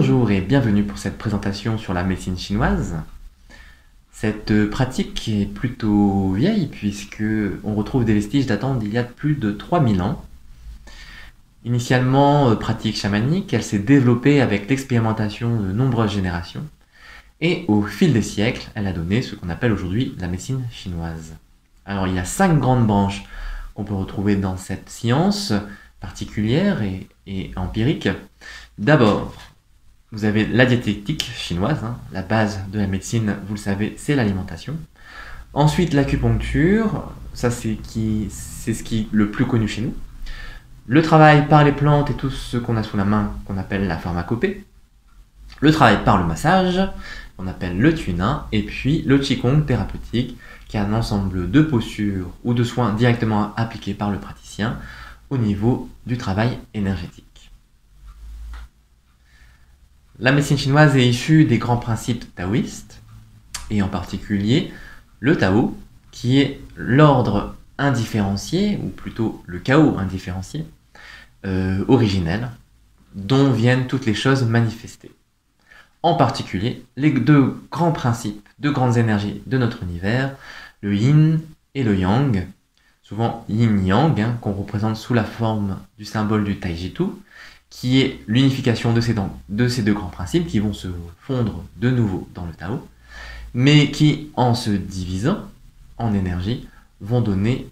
Bonjour et bienvenue pour cette présentation sur la médecine chinoise. Cette pratique est plutôt vieille puisque on retrouve des vestiges datant d'il y a plus de 3000 ans. Initialement pratique chamanique, elle s'est développée avec l'expérimentation de nombreuses générations et au fil des siècles, elle a donné ce qu'on appelle aujourd'hui la médecine chinoise. Alors il y a 5 grandes branches qu'on peut retrouver dans cette science particulière et empirique. D'abord, vous avez la diététique chinoise, la base de la médecine, vous le savez, c'est l'alimentation. Ensuite, l'acupuncture, ça c'est ce qui est le plus connu chez nous. Le travail par les plantes et tout ce qu'on a sous la main, qu'on appelle la pharmacopée. Le travail par le massage, qu'on appelle le tuina. Et puis le qigong thérapeutique, qui est un ensemble de postures ou de soins directement appliqués par le praticien au niveau du travail énergétique. La médecine chinoise est issue des grands principes taoïstes, et en particulier le Tao, qui est l'ordre indifférencié, ou plutôt le chaos indifférencié, originel, dont viennent toutes les choses manifestées. En particulier, les deux grands principes, deux grandes énergies de notre univers, le yin et le yang, souvent yin-yang, qu'on représente sous la forme du symbole du Taijitu, qui est l'unification de ces deux grands principes qui vont se fondre de nouveau dans le Tao, mais qui, en se divisant en énergie, vont donner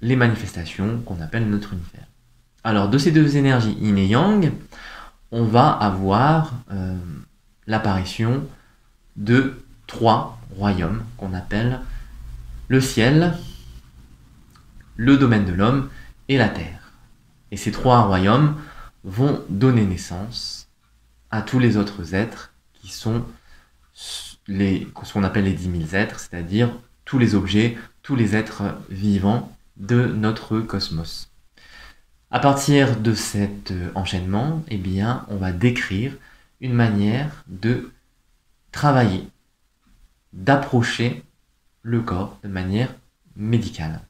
les manifestations qu'on appelle notre univers. Alors, de ces deux énergies, yin et yang, on va avoir l'apparition de 3 royaumes qu'on appelle le ciel, le domaine de l'homme et la terre. Et ces 3 royaumes vont donner naissance à tous les autres êtres qui sont ce qu'on appelle les 10 000 êtres, c'est-à-dire tous les objets, tous les êtres vivants de notre cosmos. À partir de cet enchaînement, eh bien, on va décrire une manière de travailler, d'approcher le corps de manière médicale.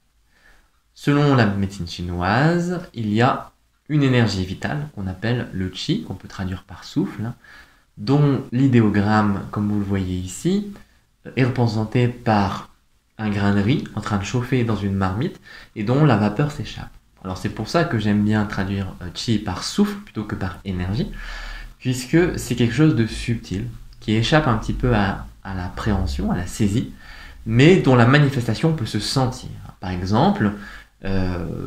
Selon la médecine chinoise, il y a une énergie vitale qu'on appelle le qi, qu'on peut traduire par souffle, dont l'idéogramme, comme vous le voyez ici, est représenté par un grain de riz en train de chauffer dans une marmite et dont la vapeur s'échappe. Alors c'est pour ça que j'aime bien traduire qi par souffle plutôt que par énergie, puisque c'est quelque chose de subtil, qui échappe un petit peu à l'appréhension, à la saisie, mais dont la manifestation peut se sentir. Par exemple,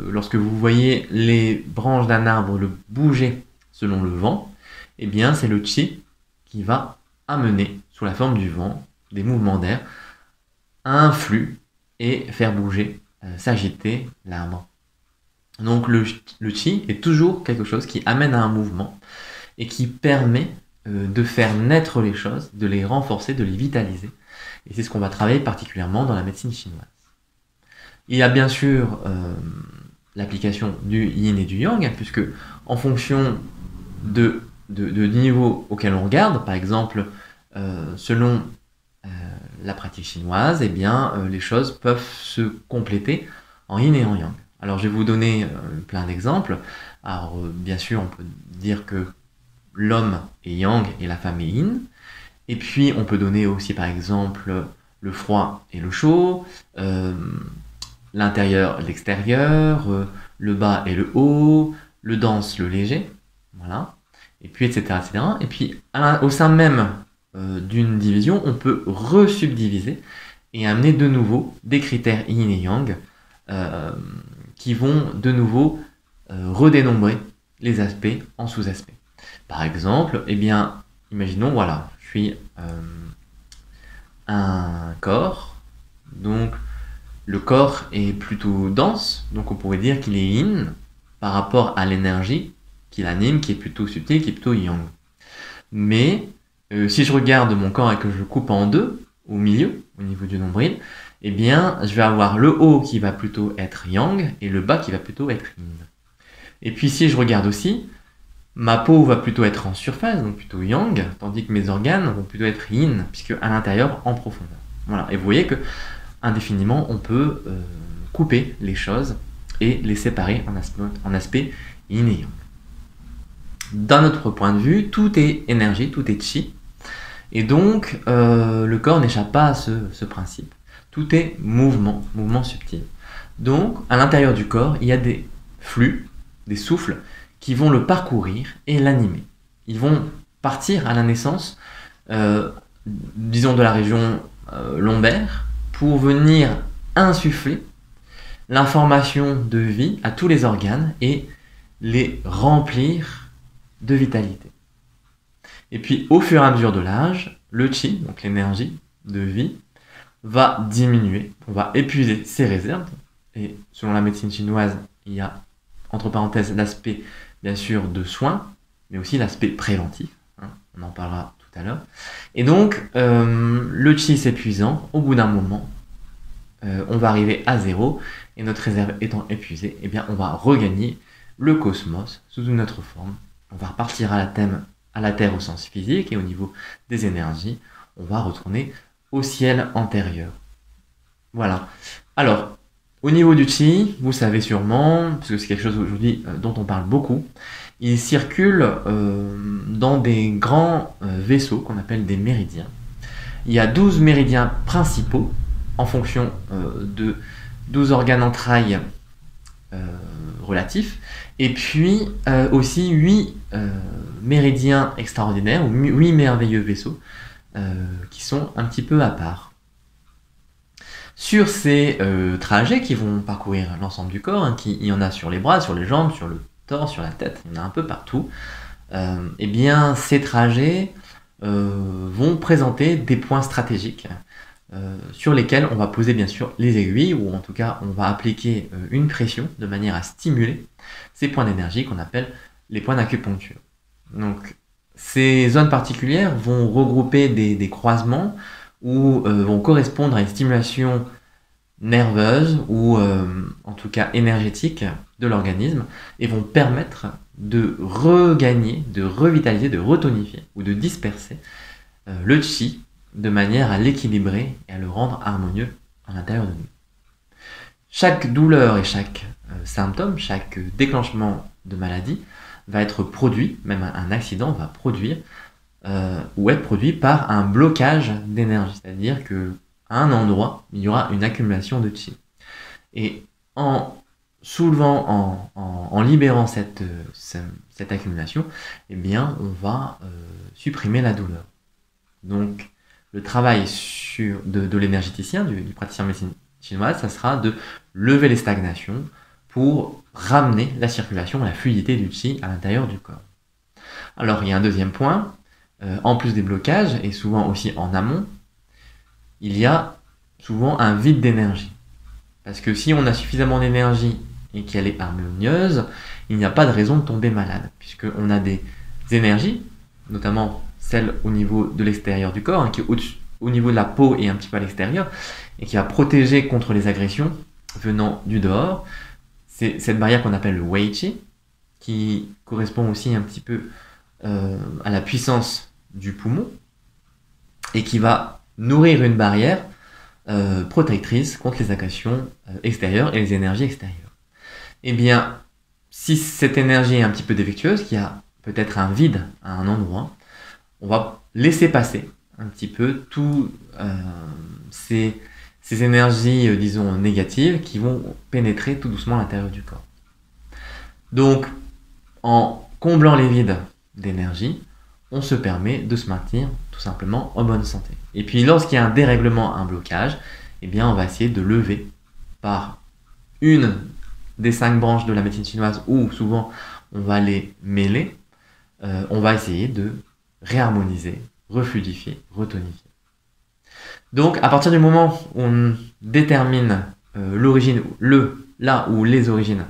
lorsque vous voyez les branches d'un arbre bouger selon le vent, eh bien c'est le qi qui va amener, sous la forme du vent, des mouvements d'air, un flux et faire bouger, s'agiter l'arbre. Donc le qi est toujours quelque chose qui amène à un mouvement et qui permet de faire naître les choses, de les renforcer, de les vitaliser. Et c'est ce qu'on va travailler particulièrement dans la médecine chinoise. Il y a bien sûr l'application du yin et du yang, puisque en fonction du niveau auquel on regarde, par exemple, selon la pratique chinoise, eh bien, les choses peuvent se compléter en yin et en yang. Alors, je vais vous donner plein d'exemples. Alors, bien sûr, on peut dire que l'homme est yang et la femme est yin. Et puis, on peut donner aussi, par exemple, le froid et le chaud, l'intérieur, l'extérieur, le bas et le haut, le dense, le léger, voilà, et puis etc. etc. Et puis au sein même d'une division, on peut resubdiviser et amener de nouveau des critères yin et yang qui vont de nouveau redénombrer les aspects en sous-aspects. Par exemple, eh bien, imaginons, voilà, je suis un corps, donc le corps est plutôt dense, donc on pourrait dire qu'il est yin par rapport à l'énergie qui l'anime, qui est plutôt subtile, qui est plutôt yang. Mais si je regarde mon corps et que je le coupe en deux, au milieu, au niveau du nombril, eh bien, je vais avoir le haut qui va plutôt être yang et le bas qui va plutôt être yin. Et puis si je regarde aussi, ma peau va plutôt être en surface, donc plutôt yang, tandis que mes organes vont plutôt être yin, puisque à l'intérieur, en profondeur. Voilà. Et vous voyez que indéfiniment, on peut couper les choses et les séparer en aspect yin et yang. d'un autre point de vue, tout est énergie, tout est chi. Et donc, le corps n'échappe pas à ce principe. Tout est mouvement, mouvement subtil. Donc, à l'intérieur du corps, il y a des flux, des souffles, qui vont le parcourir et l'animer. Ils vont partir à la naissance, disons de la région lombaire, pour venir insuffler l'information de vie à tous les organes et les remplir de vitalité. Et puis, au fur et à mesure de l'âge, le chi, donc l'énergie de vie, va diminuer, on va épuiser ses réserves. Et selon la médecine chinoise, il y a, entre parenthèses, l'aspect, bien sûr, de soins, mais aussi l'aspect préventif. Hein, on en parlera tout à l'heure. Et donc, le chi s'épuisant, au bout d'un moment, on va arriver à zéro, et notre réserve étant épuisée, eh bien, on va regagner le cosmos sous une autre forme. On va repartir à la Terre au sens physique, et au niveau des énergies, on va retourner au ciel antérieur. Voilà. Alors, au niveau du chi, vous savez sûrement, parce que c'est quelque chose aujourd'hui dont on parle beaucoup, il circule dans des grands vaisseaux qu'on appelle des méridiens. Il y a 12 méridiens principaux en fonction de 12 organes entrailles relatifs, et puis aussi 8 méridiens extraordinaires, ou 8 merveilleux vaisseaux, qui sont un petit peu à part. Sur ces trajets qui vont parcourir l'ensemble du corps, hein, il y en a sur les bras, sur les jambes, sur le torse, sur la tête, il y en a un peu partout, et bien ces trajets vont présenter des points stratégiques sur lesquels on va poser bien sûr les aiguilles, ou en tout cas on va appliquer une pression de manière à stimuler ces points d'énergie qu'on appelle les points d'acupuncture. Donc ces zones particulières vont regrouper des croisements ou vont correspondre à une stimulation nerveuse ou en tout cas énergétique de l'organisme et vont permettre de regagner, de revitaliser, de retonifier ou de disperser le chi de manière à l'équilibrer et à le rendre harmonieux à l'intérieur de nous. Chaque douleur et chaque symptôme, chaque déclenchement de maladie va être produit, même un accident va produire ou être produit par un blocage d'énergie, c'est-à-dire que à un endroit, il y aura une accumulation de chi. Et en soulevant, en libérant cette accumulation, eh bien, on va supprimer la douleur. Donc, le travail de l'énergéticien, du praticien médecine chinoise, ça sera de lever les stagnations pour ramener la circulation, la fluidité du chi à l'intérieur du corps. Alors, il y a un deuxième point, en plus des blocages, et souvent aussi en amont, il y a souvent un vide d'énergie. Parce que si on a suffisamment d'énergie et qu'elle est harmonieuse, il n'y a pas de raison de tomber malade, puisqu'on a des énergies, notamment celle au niveau de l'extérieur du corps, hein, qui est au niveau de la peau et un petit peu à l'extérieur, et qui va protéger contre les agressions venant du dehors. C'est cette barrière qu'on appelle le Wei Qi, qui correspond aussi un petit peu à la puissance du poumon, et qui va nourrir une barrière protectrice contre les agressions extérieures et les énergies extérieures. Eh bien, si cette énergie est un petit peu défectueuse, qu'il y a peut-être un vide à un endroit, on va laisser passer un petit peu tous ces énergies, disons, négatives qui vont pénétrer tout doucement à l'intérieur du corps. Donc, en comblant les vides d'énergie, on se permet de se maintenir tout simplement en bonne santé. Et puis, lorsqu'il y a un dérèglement, un blocage, eh bien, on va essayer de lever par une des 5 branches de la médecine chinoise, où souvent on va les mêler, on va essayer de réharmoniser, refluidifier, retonifier. Donc, à partir du moment où on détermine l'origine, là où les origines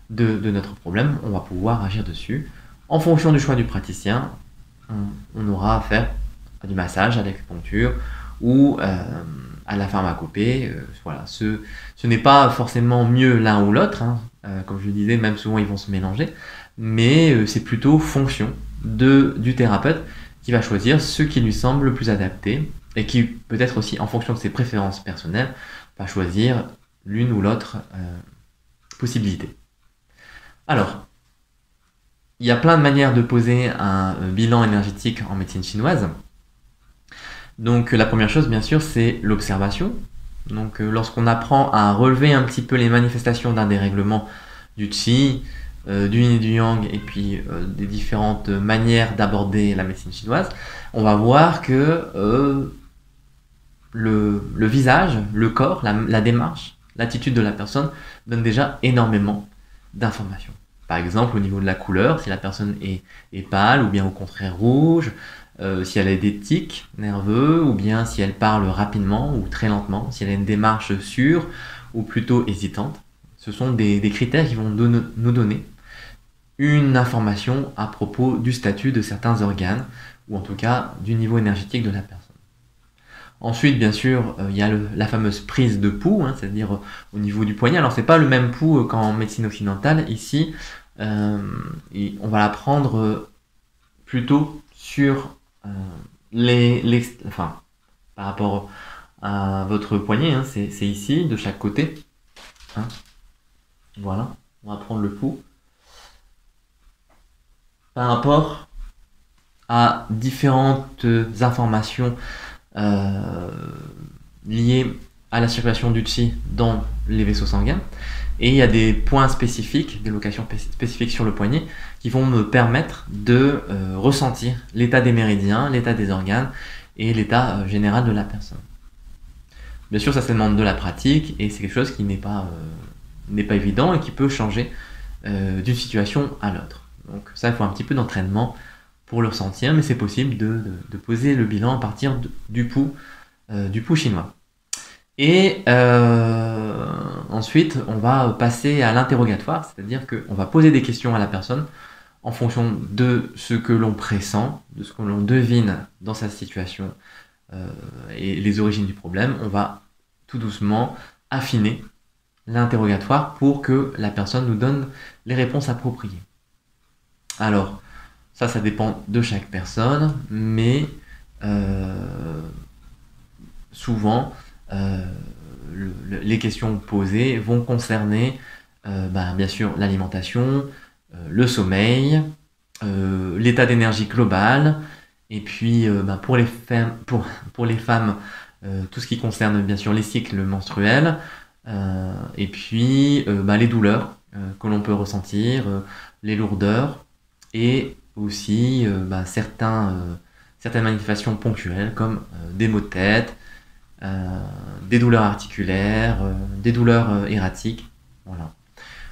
de notre problème, on va pouvoir agir dessus. En fonction du choix du praticien, on aura affaire à du massage, à l'acupuncture ou à la pharmacopée. Voilà. Ce n'est pas forcément mieux l'un ou l'autre, hein. Comme je le disais, même souvent ils vont se mélanger, mais c'est plutôt fonction du thérapeute qui va choisir ce qui lui semble le plus adapté et qui peut-être aussi en fonction de ses préférences personnelles va choisir l'une ou l'autre possibilité. Alors, il y a plein de manières de poser un bilan énergétique en médecine chinoise. Donc la première chose, bien sûr, c'est l'observation. Donc lorsqu'on apprend à relever un petit peu les manifestations d'un dérèglement du qi, du yin et du yang, et puis des différentes manières d'aborder la médecine chinoise, on va voir que le visage, le corps, la démarche, l'attitude de la personne donne déjà énormément d'informations. Par exemple, au niveau de la couleur, si la personne est pâle ou bien au contraire rouge, si elle a des tics nerveux ou bien si elle parle rapidement ou très lentement, si elle a une démarche sûre ou plutôt hésitante. Ce sont des critères qui vont nous donner une information à propos du statut de certains organes ou en tout cas du niveau énergétique de la personne. Ensuite, bien sûr, il y a la fameuse prise de pouls, hein, c'est-à-dire au niveau du poignet. Alors, c'est pas le même pouls qu'en médecine occidentale. Ici, on va la prendre plutôt sur enfin, par rapport à votre poignet, hein, c'est ici, de chaque côté. Hein. Voilà, on va prendre le pouls. Par rapport à différentes informations liées à la circulation du qi dans les vaisseaux sanguins. Et il y a des points spécifiques, des locations spécifiques sur le poignet qui vont me permettre de ressentir l'état des méridiens, l'état des organes et l'état général de la personne. Bien sûr, ça demande de la pratique et c'est quelque chose qui n'est pas évident et qui peut changer d'une situation à l'autre. Donc ça, il faut un petit peu d'entraînement pour le ressentir, mais c'est possible de poser le bilan à partir du pouls chinois. Et ensuite, on va passer à l'interrogatoire, c'est-à-dire qu'on va poser des questions à la personne en fonction de ce que l'on pressent, de ce que l'on devine dans sa situation et les origines du problème. On va tout doucement affiner l'interrogatoire pour que la personne nous donne les réponses appropriées. Alors, ça dépend de chaque personne, mais souvent, les questions posées vont concerner bien sûr l'alimentation, le sommeil, l'état d'énergie global, et puis pour les femmes, tout ce qui concerne bien sûr les cycles menstruels, et puis les douleurs que l'on peut ressentir, les lourdeurs, et aussi certaines manifestations ponctuelles comme des maux de tête, des douleurs articulaires, des douleurs erratiques. Voilà.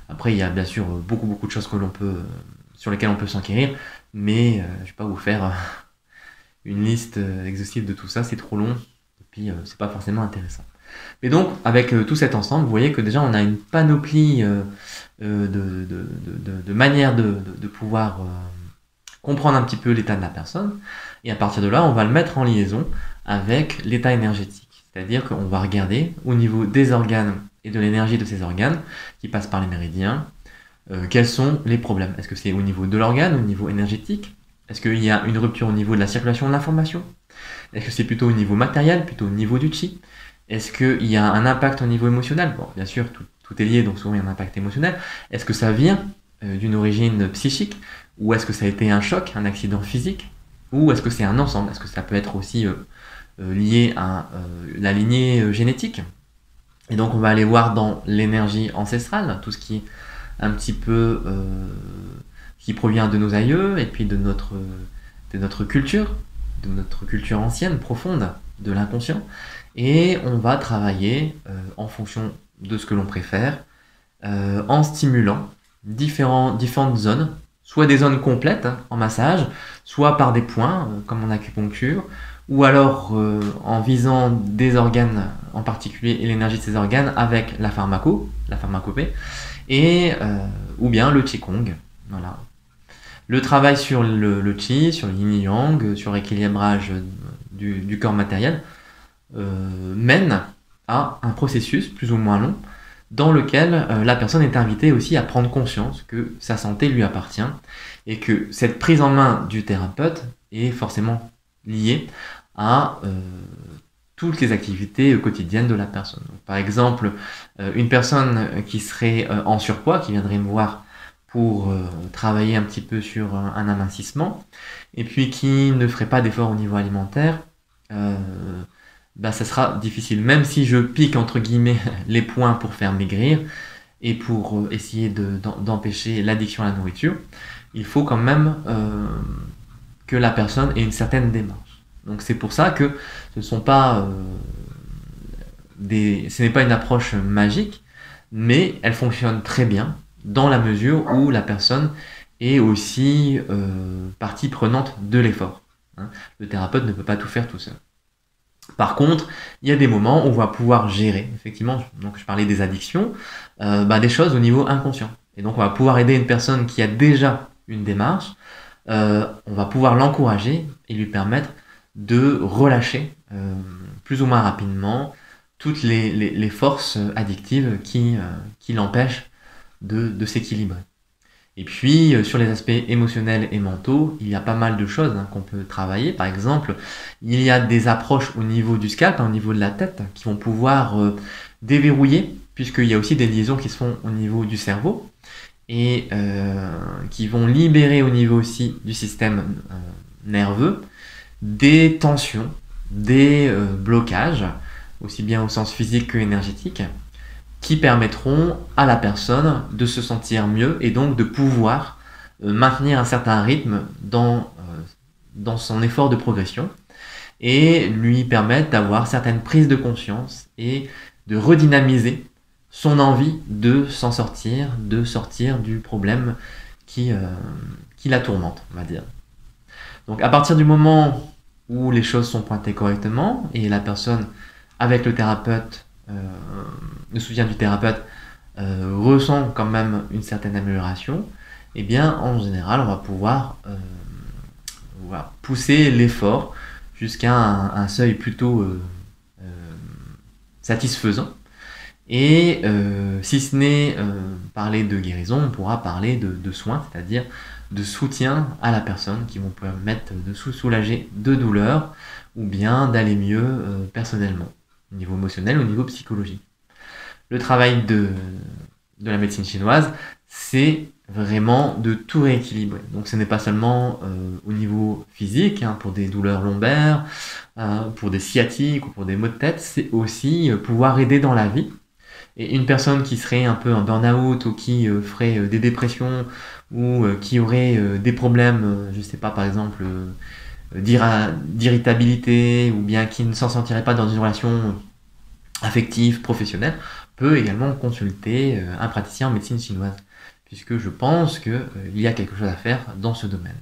Après, il y a bien sûr beaucoup de choses sur lesquelles on peut s'enquérir, mais je ne vais pas vous faire une liste exhaustive de tout ça, c'est trop long, et puis c'est pas forcément intéressant. Mais donc, avec tout cet ensemble, vous voyez que déjà on a une panoplie de manières de pouvoir comprendre un petit peu l'état de la personne, et à partir de là, on va le mettre en liaison avec l'état énergétique. C'est-à-dire qu'on va regarder au niveau des organes et de l'énergie de ces organes qui passent par les méridiens, quels sont les problèmes. Est-ce que c'est au niveau de l'organe, au niveau énergétique? Est-ce qu'il y a une rupture au niveau de la circulation de l'information? Est-ce que c'est plutôt au niveau matériel, plutôt au niveau du qi? Est-ce qu'il y a un impact au niveau émotionnel? Bon, bien sûr, tout est lié, donc souvent il y a un impact émotionnel. Est-ce que ça vient d'une origine psychique? Ou est-ce que ça a été un choc, un accident physique? Ou est-ce que c'est un ensemble? Est-ce que ça peut être aussi lié à la lignée génétique? Et donc on va aller voir dans l'énergie ancestrale, tout ce qui est un petit peu qui provient de nos aïeux et puis de notre culture ancienne, profonde, de l'inconscient. Et on va travailler en fonction de ce que l'on préfère, en stimulant différentes zones, soit des zones complètes en massage, soit par des points, comme en acupuncture, ou alors en visant des organes en particulier et l'énergie de ces organes avec la pharmacopée, et ou bien le qigong. Voilà. Le travail sur le qi, sur le yin et yang, sur l'équilibrage du corps matériel mène à un processus plus ou moins long dans lequel la personne est invitée aussi à prendre conscience que sa santé lui appartient et que cette prise en main du thérapeute est forcément liée à toutes les activités quotidiennes de la personne. Donc, par exemple, une personne qui serait en surpoids, qui viendrait me voir pour travailler un petit peu sur un amincissement, et puis qui ne ferait pas d'effort au niveau alimentaire, ça sera difficile. Même si je pique entre guillemets les points pour faire maigrir et pour essayer d'empêcher l'addiction à la nourriture, il faut quand même que la personne ait une certaine démarche. Donc c'est pour ça que ce n'est pas une approche magique, mais elle fonctionne très bien dans la mesure où la personne est aussi partie prenante de l'effort. Le thérapeute ne peut pas tout faire tout seul. Par contre, il y a des moments où on va pouvoir gérer, effectivement, donc je parlais des addictions, des choses au niveau inconscient. Et donc on va pouvoir aider une personne qui a déjà une démarche, on va pouvoir l'encourager et lui permettre de relâcher plus ou moins rapidement toutes les forces addictives qui l'empêchent de s'équilibrer. Et puis, sur les aspects émotionnels et mentaux, il y a pas mal de choses qu'on peut travailler. Par exemple, il y a des approches au niveau du scalp, au niveau de la tête, qui vont pouvoir déverrouiller, puisqu'il y a aussi des liaisons qui se font au niveau du cerveau, et qui vont libérer au niveau aussi du système nerveux des tensions, des blocages, aussi bien au sens physique que énergétique, qui permettront à la personne de se sentir mieux et donc de pouvoir maintenir un certain rythme dans son effort de progression et lui permettre d'avoir certaines prises de conscience et de redynamiser son envie de s'en sortir, de sortir du problème qui la tourmente, on va dire. Donc à partir du moment où les choses sont pointées correctement et la personne avec le thérapeute, le soutien du thérapeute ressent quand même une certaine amélioration, et bien en général on va pouvoir pousser l'effort jusqu'à un seuil plutôt satisfaisant. Et si ce n'est parler de guérison, on pourra parler de soins, c'est-à-dire de soutien à la personne qui vont permettre de soulager de douleurs ou bien d'aller mieux personnellement, au niveau émotionnel, au niveau psychologique. Le travail de la médecine chinoise, c'est vraiment de tout rééquilibrer. Donc ce n'est pas seulement au niveau physique, pour des douleurs lombaires, pour des sciatiques ou pour des maux de tête, c'est aussi pouvoir aider dans la vie. Et une personne qui serait un peu en burn-out ou qui ferait des dépressions ou qui aurait des problèmes, je sais pas, par exemple d'irritabilité ou bien qui ne s'en sentirait pas dans une relation affective, professionnelle, peut également consulter un praticien en médecine chinoise, puisque je pense qu'il y a quelque chose à faire dans ce domaine.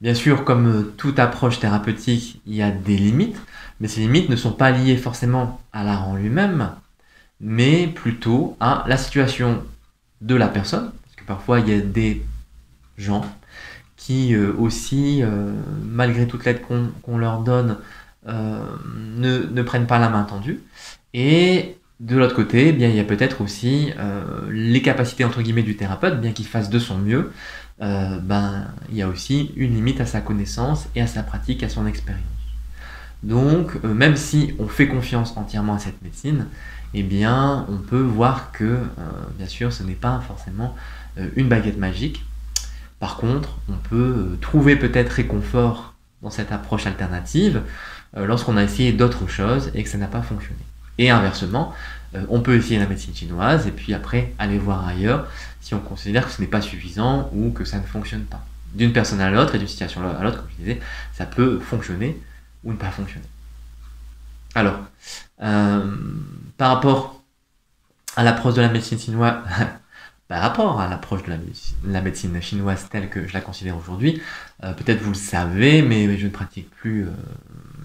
Bien sûr, comme toute approche thérapeutique, il y a des limites, mais ces limites ne sont pas liées forcément à l'art en lui-même, mais plutôt à la situation de la personne, parce que parfois il y a des gens qui aussi, malgré toute l'aide qu'on leur donne, ne prennent pas la main tendue. Et de l'autre côté, il y a peut-être aussi les capacités entre guillemets du thérapeute, bien qu'il fasse de son mieux, il y a aussi une limite à sa connaissance et à sa pratique, à son expérience. Donc, même si on fait confiance entièrement à cette médecine, on peut voir que, bien sûr, ce n'est pas forcément une baguette magique. Par contre, on peut trouver peut-être réconfort dans cette approche alternative lorsqu'on a essayé d'autres choses et que ça n'a pas fonctionné. Et inversement, on peut essayer la médecine chinoise et puis après aller voir ailleurs si on considère que ce n'est pas suffisant ou que ça ne fonctionne pas. D'une personne à l'autre et d'une situation à l'autre, comme je disais, ça peut fonctionner ou ne pas fonctionner. Alors, par rapport à l'approche de la médecine chinoise, par rapport à l'approche de la médecine chinoise telle que je la considère aujourd'hui, peut-être vous le savez, mais je ne pratique plus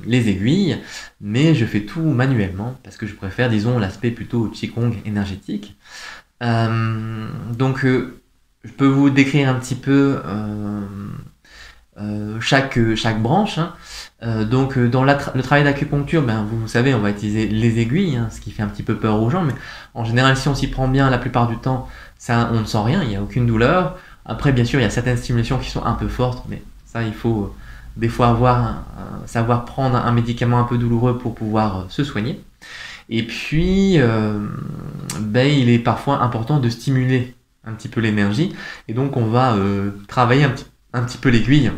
les aiguilles, mais je fais tout manuellement parce que je préfère, disons, l'aspect plutôt Qigong énergétique. Donc, je peux vous décrire un petit peu chaque branche. Donc, dans le travail d'acupuncture, vous savez, on va utiliser les aiguilles, ce qui fait un petit peu peur aux gens, mais en général, si on s'y prend bien, la plupart du temps, on ne sent rien, il n'y a aucune douleur. Après, bien sûr, il y a certaines stimulations qui sont un peu fortes, mais ça, il faut des fois savoir prendre un médicament un peu douloureux pour pouvoir se soigner. Et puis, il est parfois important de stimuler un petit peu l'énergie, et donc on va travailler un petit peu l'aiguille.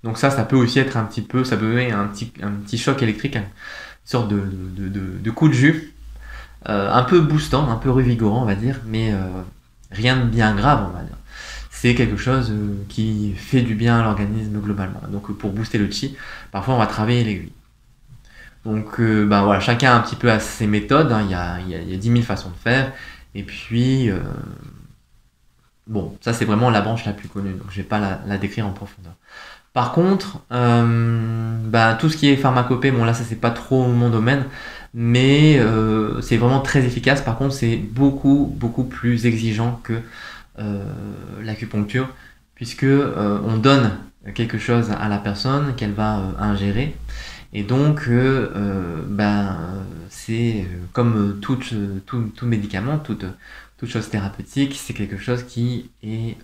Donc ça peut aussi être un petit peu, ça peut être un petit choc électrique, une sorte de coup de jus, un peu boostant, un peu revigorant on va dire, mais rien de bien grave on va dire. C'est quelque chose qui fait du bien à l'organisme globalement. Donc pour booster le chi, parfois on va travailler l'aiguille. Donc voilà, chacun un petit peu a ses méthodes, hein. Il y a 10 000 façons de faire, et puis bon, ça c'est vraiment la branche la plus connue, donc je vais pas la décrire en profondeur. Par contre, tout ce qui est pharmacopée, bon là ça c'est pas trop mon domaine, mais c'est vraiment très efficace. Par contre, c'est beaucoup plus exigeant que l'acupuncture, puisque on donne quelque chose à la personne qu'elle va ingérer, et donc c'est comme tout médicament, toute chose thérapeutique, c'est quelque chose qui est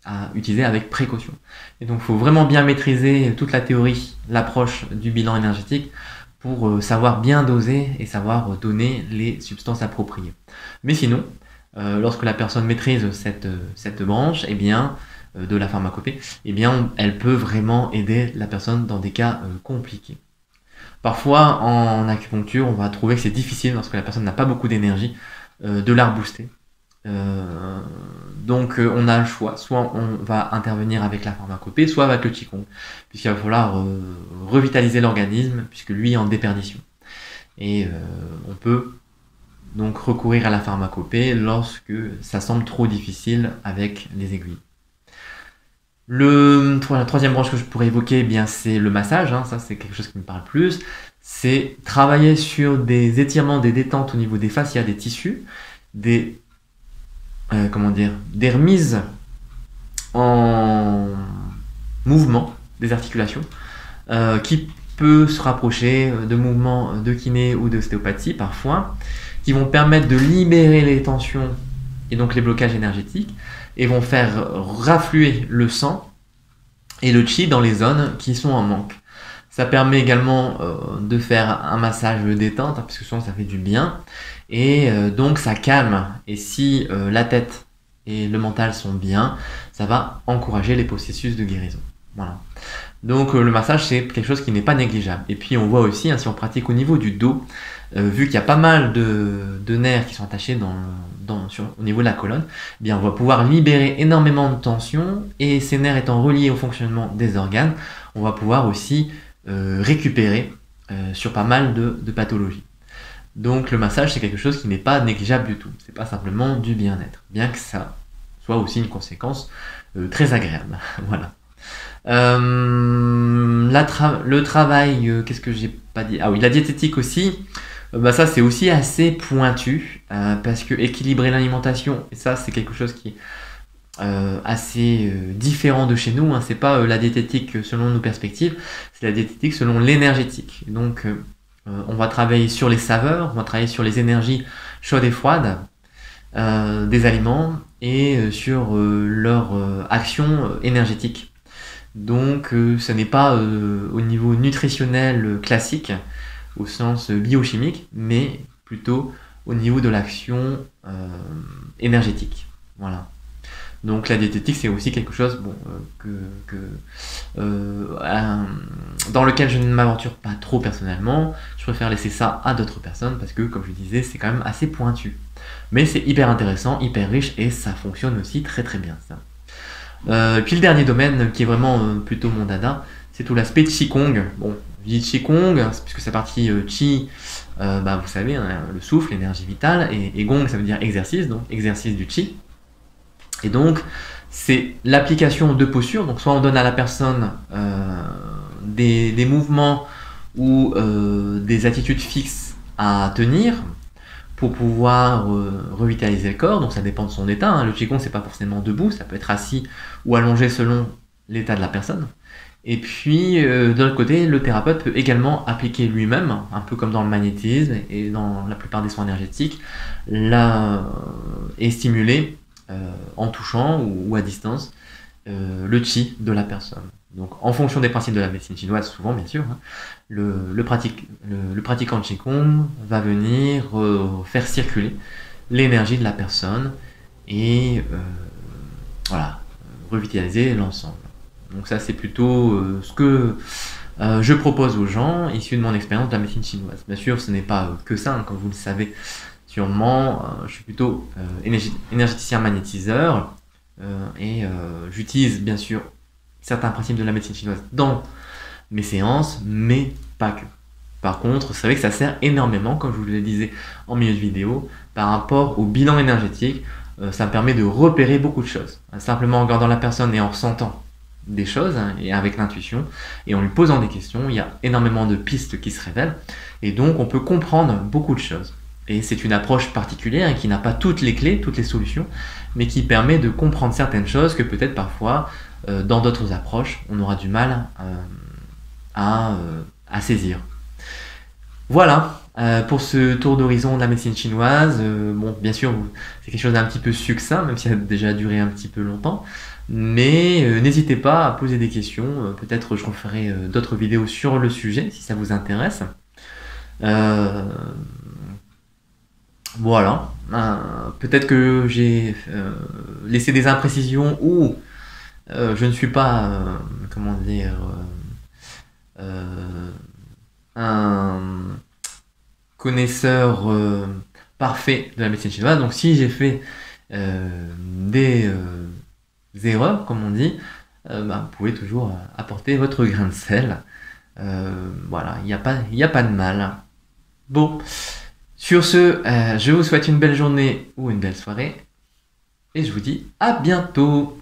à utiliser avec précaution. Et donc il faut vraiment bien maîtriser toute la théorie, l'approche du bilan énergétique pour savoir bien doser et savoir donner les substances appropriées. Mais sinon, lorsque la personne maîtrise cette branche, eh bien, de la pharmacopée, eh bien, elle peut vraiment aider la personne dans des cas compliqués. Parfois, en acupuncture, on va trouver que c'est difficile lorsque la personne n'a pas beaucoup d'énergie de la rebooster. Donc on a le choix, soit on va intervenir avec la pharmacopée, soit avec le Qigong, puisqu'il va falloir revitaliser l'organisme, puisque lui est en déperdition. Et on peut donc recourir à la pharmacopée lorsque ça semble trop difficile avec les aiguilles. La troisième branche que je pourrais évoquer, eh bien, c'est le massage, hein. Ça c'est quelque chose qui me parle plus. C'est travailler sur des étirements, des détentes au niveau des fascias, des tissus, des remises en mouvement des articulations, qui peut se rapprocher de mouvements de kiné ou d'ostéopathie parfois, qui vont permettre de libérer les tensions et donc les blocages énergétiques, et vont faire raffluer le sang et le chi dans les zones qui sont en manque. Ça permet également de faire un massage détente, parce que souvent ça fait du bien, et donc ça calme. Et si la tête et le mental sont bien, ça va encourager les processus de guérison. Voilà. Donc le massage, c'est quelque chose qui n'est pas négligeable. Et puis on voit aussi, hein, si on pratique au niveau du dos, vu qu'il y a pas mal de nerfs qui sont attachés au niveau de la colonne, eh bien on va pouvoir libérer énormément de tension, et ces nerfs étant reliés au fonctionnement des organes, on va pouvoir aussi récupérer sur pas mal de pathologies. Donc le massage, c'est quelque chose qui n'est pas négligeable du tout. C'est pas simplement du bien-être, bien que ça soit aussi une conséquence très agréable. Voilà. Le travail, qu'est-ce que j'ai pas dit? Ah oui, la diététique aussi. Ça c'est aussi assez pointu, parce que équilibrer l'alimentation, et ça c'est quelque chose qui est assez différent de chez nous, hein. C'est pas la diététique selon nos perspectives, c'est la diététique selon l'énergétique. Donc on va travailler sur les saveurs, on va travailler sur les énergies chaudes et froides des aliments, et sur leur action énergétique. Donc ce n'est pas au niveau nutritionnel classique, au sens biochimique, mais plutôt au niveau de l'action énergétique. Voilà. Donc la diététique, c'est aussi quelque chose dans lequel je ne m'aventure pas trop personnellement. Je préfère laisser ça à d'autres personnes, parce que, comme je disais, c'est quand même assez pointu. Mais c'est hyper intéressant, hyper riche, et ça fonctionne aussi très très bien, ça. Puis le dernier domaine, qui est vraiment plutôt mon dada, c'est tout l'aspect Qigong. Bon, je dis Qigong, puisque sa partie Qi, vous savez, hein, le souffle, l'énergie vitale, et Gong, ça veut dire exercice, donc exercice du Qi. Et donc, c'est l'application de postures. Donc, soit on donne à la personne des mouvements ou des attitudes fixes à tenir pour pouvoir revitaliser le corps. Donc, ça dépend de son état, hein. Le Qigong, c'est pas forcément debout, ça peut être assis ou allongé selon l'état de la personne. Et puis, de l'autre côté, le thérapeute peut également appliquer lui-même, un peu comme dans le magnétisme et dans la plupart des soins énergétiques, et stimuler en touchant ou à distance le chi de la personne. Donc en fonction des principes de la médecine chinoise, souvent bien sûr, hein, le pratiquant de Qigong va venir faire circuler l'énergie de la personne, et voilà, revitaliser l'ensemble. Donc ça, c'est plutôt ce que je propose aux gens, issus de mon expérience de la médecine chinoise. Bien sûr, ce n'est pas que ça, comme vous le savez sûrement. Je suis plutôt énergéticien magnétiseur, et j'utilise bien sûr certains principes de la médecine chinoise dans mes séances, mais pas que. Par contre, c'est vrai que ça sert énormément, comme je vous le disais en milieu de vidéo, par rapport au bilan énergétique. Ça me permet de repérer beaucoup de choses. Simplement en regardant la personne et en ressentant des choses, et avec l'intuition, et en lui posant des questions, il y a énormément de pistes qui se révèlent, et donc on peut comprendre beaucoup de choses. Et c'est une approche particulière qui n'a pas toutes les clés, toutes les solutions, mais qui permet de comprendre certaines choses que peut-être parfois, dans d'autres approches, on aura du mal à saisir. Voilà, pour ce tour d'horizon de la médecine chinoise. Bon, bien sûr, c'est quelque chose d'un petit peu succinct, même si ça a déjà duré un petit peu longtemps. Mais n'hésitez pas à poser des questions. Peut-être je referai d'autres vidéos sur le sujet, si ça vous intéresse. Voilà. Peut-être que j'ai laissé des imprécisions ou je ne suis pas, comment dire, un connaisseur parfait de la médecine chinoise. Donc si j'ai fait des erreurs, comme on dit, vous pouvez toujours apporter votre grain de sel. Voilà, il n'y a pas de mal. Bon, sur ce, je vous souhaite une belle journée ou une belle soirée. Et je vous dis à bientôt.